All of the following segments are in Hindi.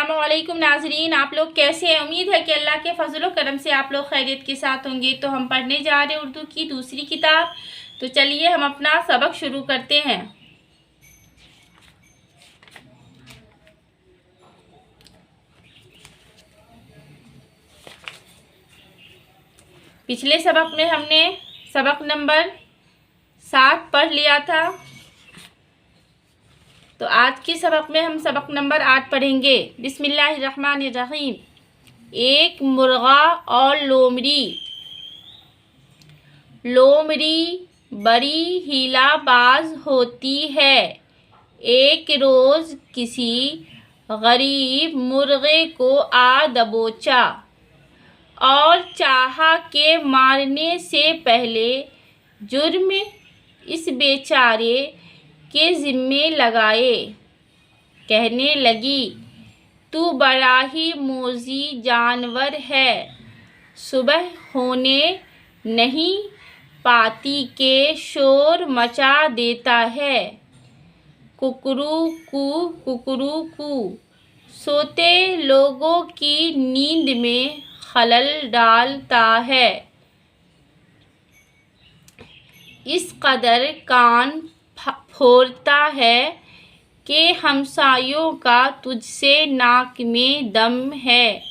अस्सलामुअलैकुम नाजरीन, आप लोग कैसे हैं। उम्मीद है कि अल्लाह के फजलो करम से आप लोग खैरियत के साथ होंगे। तो हम पढ़ने जा रहे हैं उर्दू की दूसरी किताब। तो चलिए हम अपना सबक शुरू करते हैं। पिछले सबक में हमने सबक नंबर 7 पढ़ लिया था। तो आज के सबक में हम सबक नंबर 8 पढ़ेंगे। बिस्मिल्लाहिर्रहमानिर्रहीम। एक मुर्गा और लोमड़ी। लोमड़ी बड़ी हीलाबाज होती है। एक रोज़ किसी गरीब मुर्गे को आ दबोचा और चाहा के मारने से पहले जुर्म इस बेचारे के ज़िम्मे लगाए। कहने लगी, तू बड़ा ही मोजी जानवर है, सुबह होने नहीं पाती के शोर मचा देता है। कुकरू कू सोते लोगों की नींद में खलल डालता है। इस कदर कान फोड़ता है कि हमसायों का तुझसे नाक में दम है।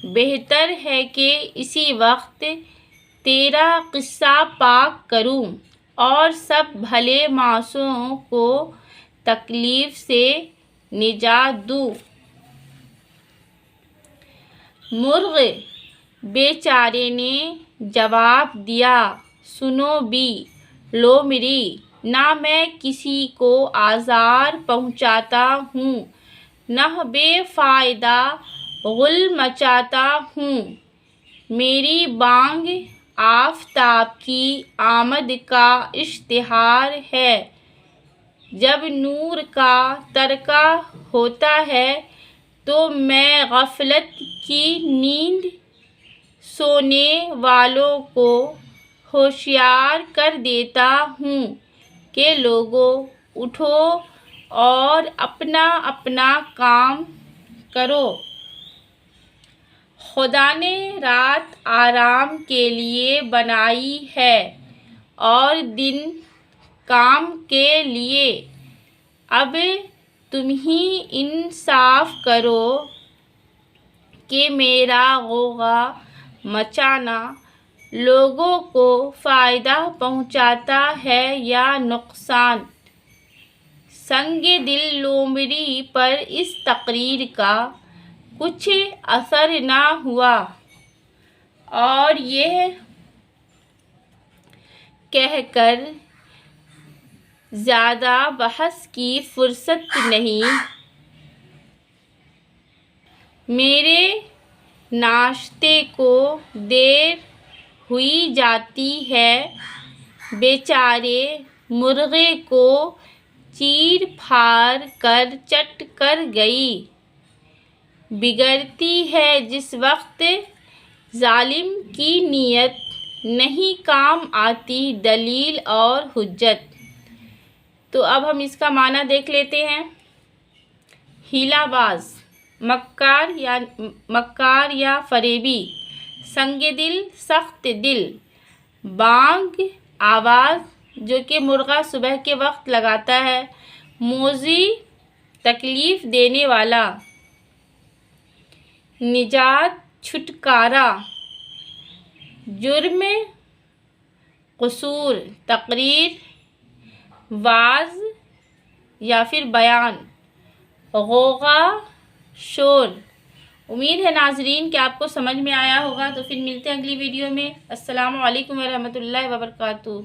बेहतर है कि इसी वक्त तेरा किस्सा पाक करूं और सब भले मासूमों को तकलीफ़ से निजात दूं। मुर्ग़ बेचारे ने जवाब दिया, सुनो भी लोमड़ी, ना मैं किसी को आज़ार पहुँचाता हूँ, न बेफ़ायदा गुल मचाता हूँ। मेरी बांग आफ़ताब की आमद का इश्तिहार है। जब नूर का तरका होता है तो मैं गफलत की नींद सोने वालों को होशियार कर देता हूँ कि लोगों उठो और अपना अपना काम करो। खुदा ने रात आराम के लिए बनाई है और दिन काम के लिए। अब तुम ही इंसाफ करो कि मेरा गौगा मचाना लोगों को फ़ायदा पहुंचाता है या नुकसान। संगे दिल लोमड़ी पर इस तकरीर का कुछ असर ना हुआ और यह कहकर ज़्यादा बहस की फुर्सत नहीं, मेरे नाश्ते को देर हुई जाती है। बेचारे मुर्गे को चीर फाड़ कर चट कर गई। बिगड़ती है जिस वक्त जालिम की नीयत नहीं काम आती दलील और हुज्जत। तो अब हम इसका माना देख लेते हैं। हीलाबाज, मक्कार या फरेबी। संगे दिल, सख्त दिल। बांग, आवाज़ जो कि मुर्गा सुबह के वक्त लगाता है। मोजी, तकलीफ़ देने वाला। निजात, छुटकारा। जुर्म, कसूर, तकरीर, वाज या फिर बयान। गौगा, शोर। उम्मीद है नाजरीन कि आपको समझ में आया होगा। तो फिर मिलते हैं अगली वीडियो में। अस्सलामु अलैकुम वरहमतुल्लाहि वबरकातुहू।